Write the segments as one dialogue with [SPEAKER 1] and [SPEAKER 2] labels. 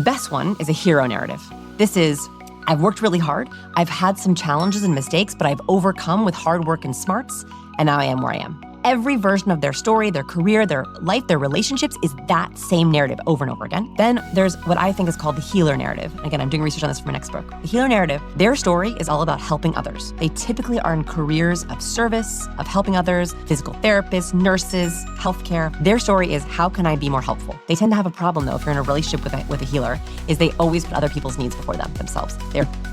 [SPEAKER 1] best one is a hero narrative. This is, I've worked really hard, I've had some challenges and mistakes, but I've overcome with hard work and smarts, and now I am where I am. Every version of their story, their career, their life, their relationships is that same narrative over and over again. Then there's what I think is called the healer narrative. Again, I'm doing research on this for my next book. The healer narrative, their story is all about helping others. They typically are in careers of service, of helping others, physical therapists, nurses, healthcare. Their story is, how can I be more helpful? They tend to have a problem though, if you're in a relationship with a healer, is they always put other people's needs before themselves.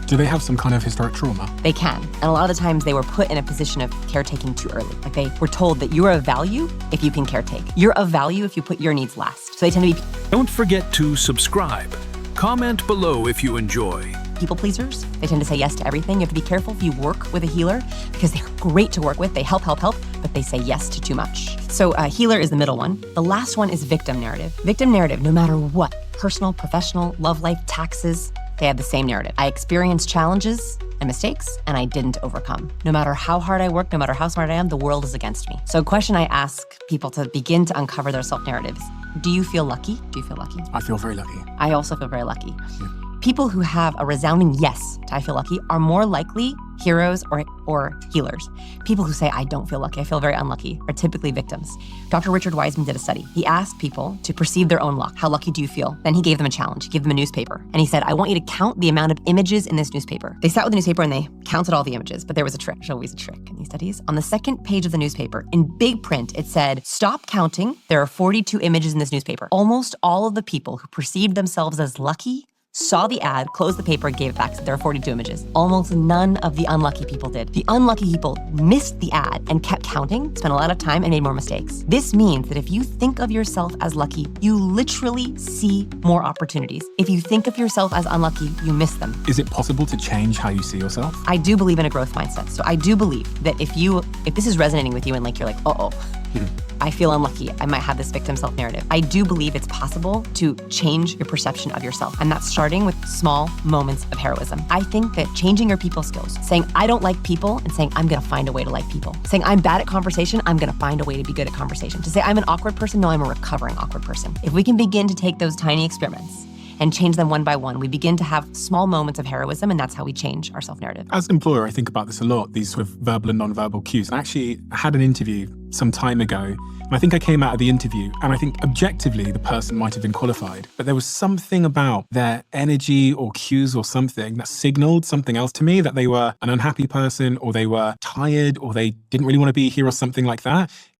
[SPEAKER 2] Do they have some kind of historic trauma?
[SPEAKER 1] They can. And a lot of the times they were put in a position of caretaking too early. Like they were told that you're of value if you can caretake. You're of value if you put your needs last. So they tend to be
[SPEAKER 3] Don't forget to subscribe. Comment below if you enjoy.
[SPEAKER 1] people pleasers. They tend to say yes to everything. You have to be careful if you work with a healer because they're great to work with. They help, but they say yes to too much. So healer is the middle one. The last one is victim narrative. Victim narrative, no matter what, personal, professional, love life, taxes, they have the same narrative. I experienced challenges and mistakes, and I didn't overcome. No matter how hard I work, no matter how smart I am, the world is against me. So a question I ask people to begin to uncover their self-narratives, do you feel lucky? Do you feel lucky?
[SPEAKER 2] I feel very lucky.
[SPEAKER 1] I also feel very lucky.
[SPEAKER 2] Yeah.
[SPEAKER 1] People who have a resounding yes to I feel lucky are more likely heroes or healers. People who say, I don't feel lucky, I feel very unlucky, are typically victims. Dr. Richard Wiseman did a study. He asked people to perceive their own luck. How lucky do you feel? Then he gave them a challenge. He gave them a newspaper. And he said, I want you to count the amount of images in this newspaper. They sat with the newspaper and they counted all the images, but there was a trick. There's always a trick in these studies. On the second page of the newspaper, in big print, it said, stop counting. There are 42 images in this newspaper. Almost all of the people who perceived themselves as lucky saw the ad, closed the paper, and gave it back. So there are 42 images. Almost none of the unlucky people did. The unlucky people missed the ad and kept counting, spent a lot of time, and made more mistakes. This means that if you think of yourself as lucky, you literally see more opportunities. If you think of yourself as unlucky, you miss them.
[SPEAKER 2] Is it possible to change how you see yourself?
[SPEAKER 1] I do believe in a growth mindset. So I do believe that if this is resonating with you and you're like, I feel unlucky, I might have this victim self-narrative. I do believe it's possible to change your perception of yourself. And that's starting with small moments of heroism. I think that changing your people skills, saying, I don't like people, and saying, I'm gonna find a way to like people. Saying, I'm bad at conversation, I'm gonna find a way to be good at conversation. To say, I'm an awkward person, no, I'm a recovering awkward person. If we can begin to take those tiny experiments and change them one by one, we begin to have small moments of heroism, and that's how we change our self-narrative.
[SPEAKER 2] As an employer, I think about this a lot, these sort of verbal and non-verbal cues. And actually, I had an interview some time ago, and I think I came out of the interview, and I think objectively, the person might have been qualified, but there was something about their energy or cues or something that signaled something else to me, that they were an unhappy person, or they were tired, or they didn't really want to be here, or something like that.